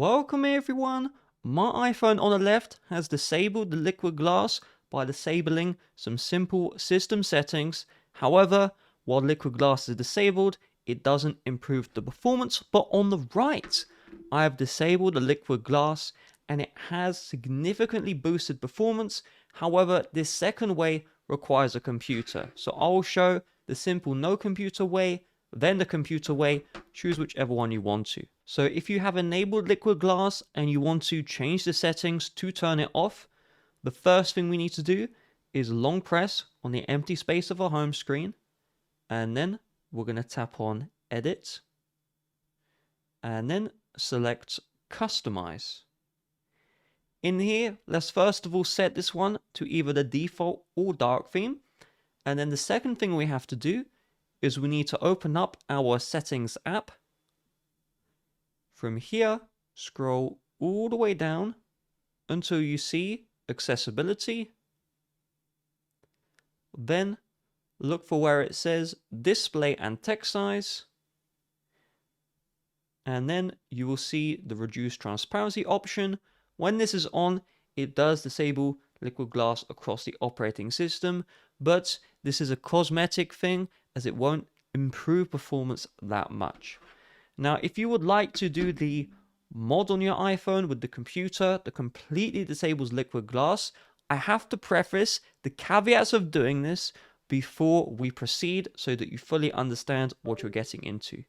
Welcome everyone! My iPhone on the left has disabled the liquid glass by disabling some simple system settings. However, while liquid glass is disabled, it doesn't improve the performance. But on the right, I have disabled the liquid glass and it has significantly boosted performance. However, this second way requires a computer. So I'll show the simple no computer way, then the computer way. Choose whichever one you want to. So if you have enabled liquid glass and you want to change the settings to turn it off, the first thing we need to do is long press on the empty space of our home screen, and then we're going to tap on edit and then select customize. In here, let's first of all set this one to either the default or dark theme. And then the second thing we have to do is we need to open up our settings app. From here, scroll all the way down until you see accessibility. Then look for where it says display and text size. And then you will see the reduce transparency option. When this is on, it does disable liquid glass across the operating system, but this is a cosmetic thing as it won't improve performance that much. Now, if you would like to do the mod on your iPhone with the computer that completely disables liquid glass, I have to preface the caveats of doing this before we proceed so that you fully understand what you're getting into.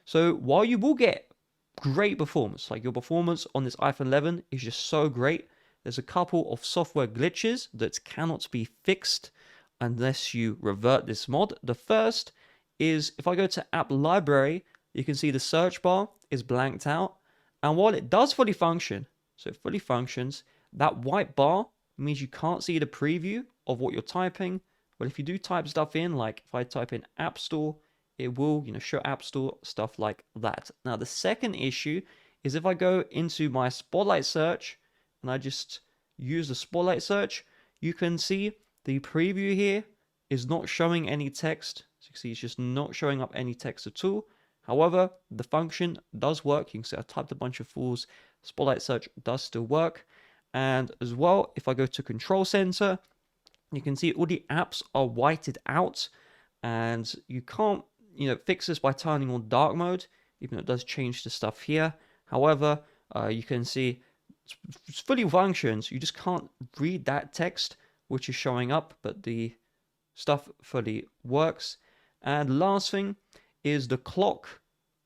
So while you will get great performance, like your performance on this iPhone 11 is just so great, there's a couple of software glitches that cannot be fixed unless you revert this mod. The first is if I go to App Library, you can see the search bar is blanked out. And while it does fully function, so it fully functions, that white bar means you can't see the preview of what you're typing. But if you do type stuff in, like if I type in App Store, it will, show App Store, stuff like that. Now, the second issue is if I go into my Spotlight search and I just use the Spotlight search, you can see the preview here is not showing any text. So you can see it's just not showing up any text at all. However, the function does work. You can see I typed a bunch of fools. Spotlight search does still work. And as well, if I go to Control Center, you can see all the apps are whited out. And you can't, fix this by turning on dark mode, even though it does change the stuff here. However, you can see it fully functions. You just can't read that text, which is showing up, but the stuff fully works. And last thing is the clock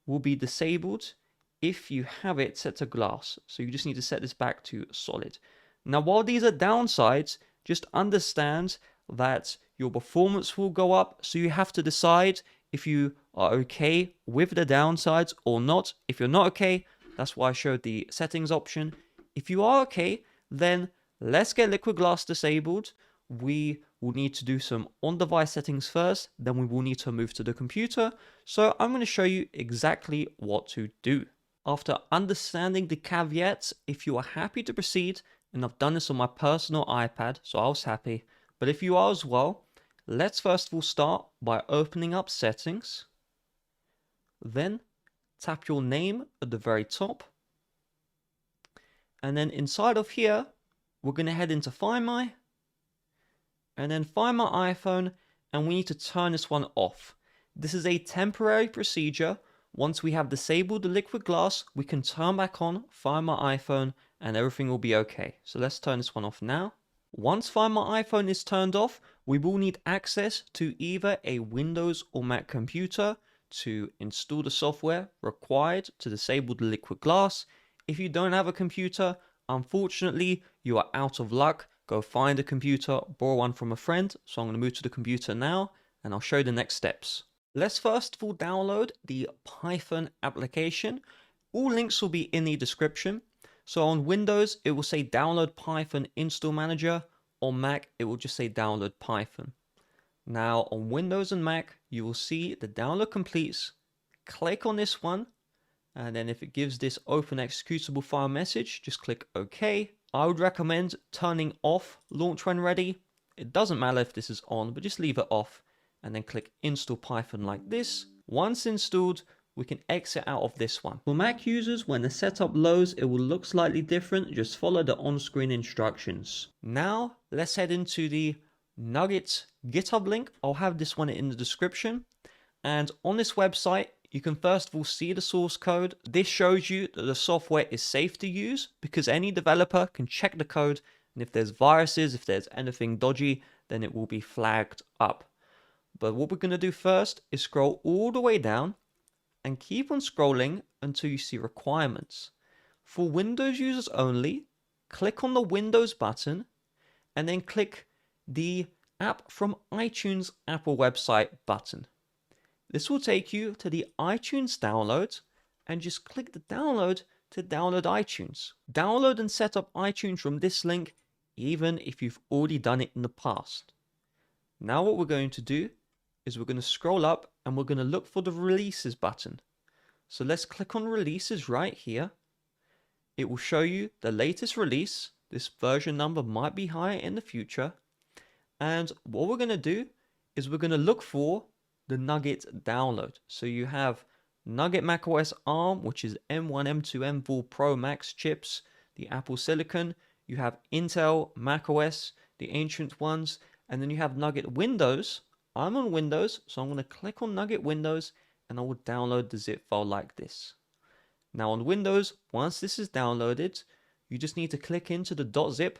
will be disabled if you have it set to glass. So you just need to set this back to solid. Now, while these are downsides, just understand that your performance will go up. So you have to decide if you are okay with the downsides or not. If you're not okay, that's why I showed the settings option. If you are okay, then let's get liquid glass disabled. We will need to do some on-device settings first, then we will need to move to the computer. So I'm going to show you exactly what to do. After understanding the caveats, if you are happy to proceed, and I've done this on my personal iPad, so I was happy, but if you are as well, let's first of all start by opening up settings, then tap your name at the very top, and then inside of here, we're going to head into Find My, and then Find My iPhone, and we need to turn this one off. This is a temporary procedure. Once we have disabled the liquid glass, we can turn back on Find My iPhone and everything will be okay. So let's turn this one off now. Once Find My iPhone is turned off, we will need access to either a Windows or Mac computer to install the software required to disable the liquid glass. If you don't have a computer, unfortunately, you are out of luck. Go find a computer, borrow one from a friend. So I'm going to move to the computer now and I'll show you the next steps. Let's first of all download the Python application. All links will be in the description. So on Windows, it will say download Python install manager. On Mac, it will just say download Python. Now on Windows and Mac, you will see the download completes. Click on this one. And then if it gives this open executable file message, just click OK. I would recommend turning off launch when ready. It doesn't matter if this is on, but just leave it off and then click install Python like this. Once installed, we can exit out of this one. For Mac users, when the setup loads, it will look slightly different. Just follow the on-screen instructions. Now, let's head into the Nugget GitHub link. I'll have this one in the description. And on this website, you can first of all see the source code. This shows you that the software is safe to use because any developer can check the code, and if there's viruses, if there's anything dodgy, then it will be flagged up. But what we're going to do first is scroll all the way down and keep on scrolling until you see requirements. For Windows users only, click on the Windows button and then click the App from iTunes Apple website button. This will take you to the iTunes download and just click the download to download iTunes. Download and set up iTunes from this link even if you've already done it in the past. Now what we're going to do is we're going to scroll up and we're going to look for the releases button. So let's click on releases right here. It will show you the latest release. This version number might be higher in the future. And what we're going to do is we're going to look for the Nugget download. So you have Nugget macOS ARM, which is M1, M2, M4 Pro Max chips, the Apple Silicon. You have Intel macOS, the ancient ones, and then you have Nugget Windows. I'm on Windows, so I'm going to click on Nugget Windows and I will download the zip file like this. Now on Windows, once this is downloaded, you just need to click into the .zip.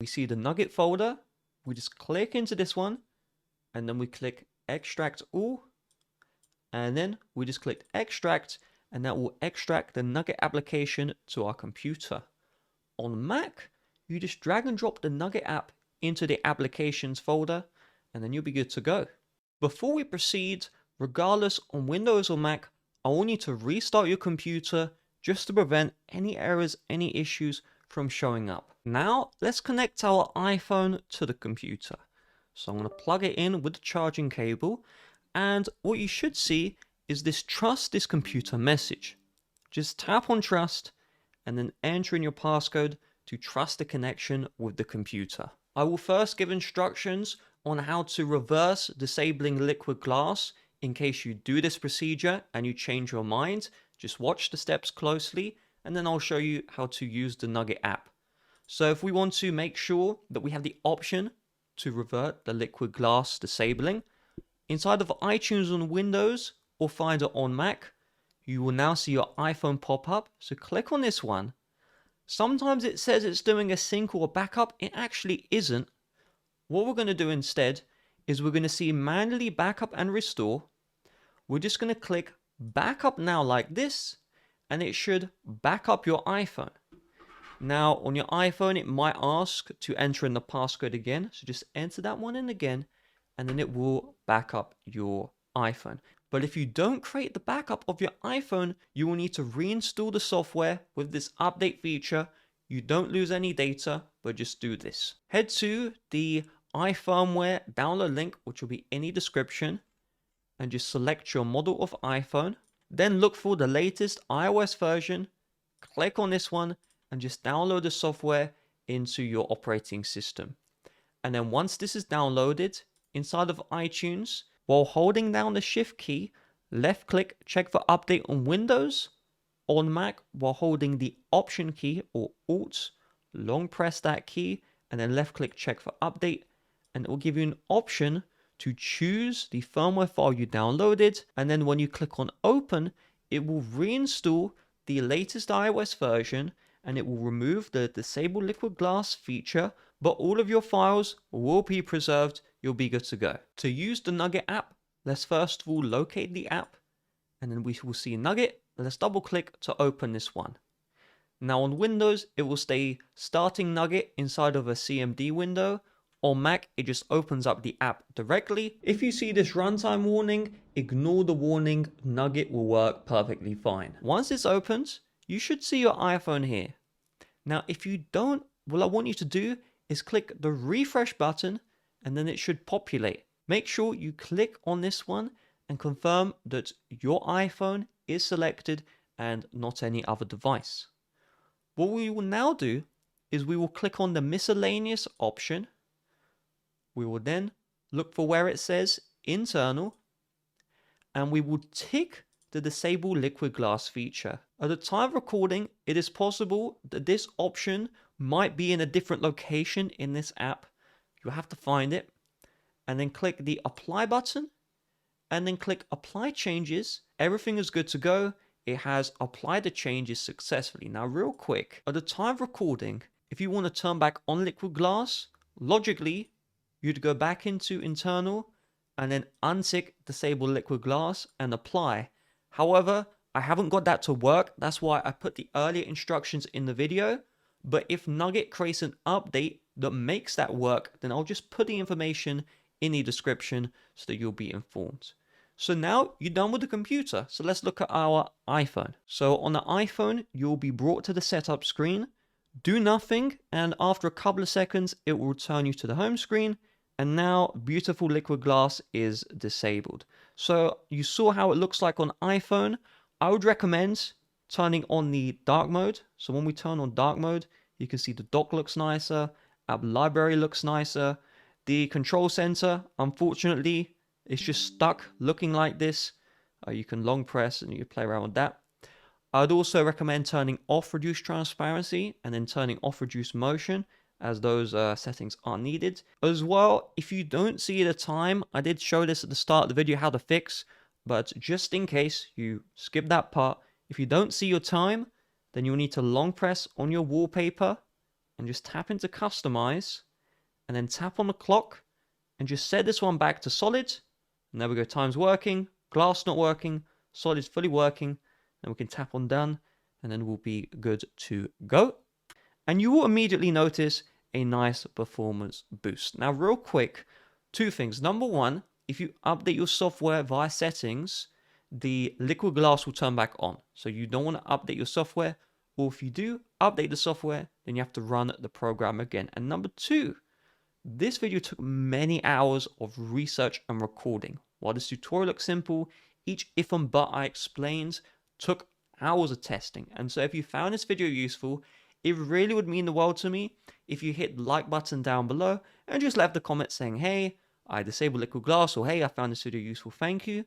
We see the Nugget folder. We just click into this one and then we click extract all, and then we just click extract, and that will extract the Nugget application to our computer. On Mac, you just drag and drop the Nugget app into the applications folder, and then you'll be good to go. Before we proceed, regardless on Windows or Mac, I want you to restart your computer just to prevent any errors, any issues from showing up. Now, let's connect our iPhone to the computer. So I'm going to plug it in with the charging cable, and what you should see is this trust this computer message. Just tap on trust and then enter in your passcode to trust the connection with the computer. I will first give instructions on how to reverse disabling liquid glass in case you do this procedure and you change your mind. Just watch the steps closely and then I'll show you how to use the Nugget app. So if we want to make sure that we have the option to revert the liquid glass disabling, inside of iTunes on Windows or Finder on Mac, you will now see your iPhone pop up. So click on this one. Sometimes it says it's doing a sync or a backup. It actually isn't. What we're going to do instead is we're going to see manually backup and restore. We're just going to click backup now like this, and it should back up your iPhone. Now on your iPhone, it might ask to enter in the passcode again. So just enter that one in again, and then it will back up your iPhone. But if you don't create the backup of your iPhone, you will need to reinstall the software with this update feature. You don't lose any data, but just do this. Head to the iFirmware download link, which will be in the description, and just select your model of iPhone. Then look for the latest iOS version. Click on this one and just download the software into your operating system. And then once this is downloaded inside of iTunes, while holding down the shift key, left click, check for update on Windows. On Mac, while holding the option key or alt, long press that key and then left click, check for update, and it will give you an option to choose the firmware file you downloaded. And then when you click on open, it will reinstall the latest iOS version and it will remove the disable liquid glass feature, but all of your files will be preserved. You'll be good to go. To use the Nugget app, let's first of all locate the app, and then we will see Nugget. Let's double click to open this one. Now on Windows, it will stay starting Nugget inside of a CMD window. On Mac, it just opens up the app directly. If you see this runtime warning, ignore the warning. Nugget will work perfectly fine. Once it's opened, you should see your iPhone here. Now, if you don't, what I want you to do is click the refresh button and then it should populate. Make sure you click on this one and confirm that your iPhone is selected and not any other device. What we will now do is we will click on the miscellaneous option. We will then look for where it says internal, and we will tick the disable liquid glass feature. At the time of recording, it is possible that this option might be in a different location in this app. You'll have to find it and then click the apply button and then click apply changes. Everything is good to go. It has applied the changes successfully. Now, real quick, at the time of recording, if you want to turn back on liquid glass, logically, you'd go back into internal and then untick disable liquid glass and apply. However, I haven't got that to work. That's why I put the earlier instructions in the video. But if Nugget creates an update that makes that work, then I'll just put the information in the description so that you'll be informed. So now you're done with the computer. So let's look at our iPhone. So on the iPhone, you'll be brought to the setup screen. Do nothing, and after a couple of seconds, it will return you to the home screen. And now beautiful liquid glass is disabled. So you saw how it looks like on iPhone. I would recommend turning on the dark mode. So when we turn on dark mode, you can see the dock looks nicer, app library looks nicer. The control center, unfortunately, it's just stuck looking like this. You can long press and you can play around with that. I'd also recommend turning off reduce transparency and then turning off reduce motion, as those settings are needed. As well, if you don't see the time, I did show this at the start of the video how to fix, but just in case you skip that part, if you don't see your time, then you'll need to long press on your wallpaper and just tap into customize and then tap on the clock and just set this one back to solid. And there we go, time's working, glass not working, solid's fully working, and we can tap on done and then we'll be good to go. And you will immediately notice a nice performance boost. Now, real quick, two things. Number one, if you update your software via settings, the liquid glass will turn back on. So you don't want to update your software, or if you do update the software, then you have to run the program again. And number two, this video took many hours of research and recording. While this tutorial looks simple, each if and but I explained took hours of testing. And so if you found this video useful, it really would mean the world to me if you hit the like button down below and just left a comment saying, hey, I disabled liquid glass, or hey, I found this video useful, thank you.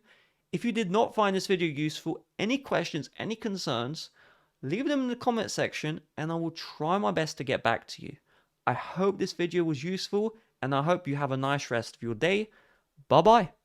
If you did not find this video useful, any questions, any concerns, leave them in the comment section and I will try my best to get back to you. I hope this video was useful and I hope you have a nice rest of your day. Bye bye.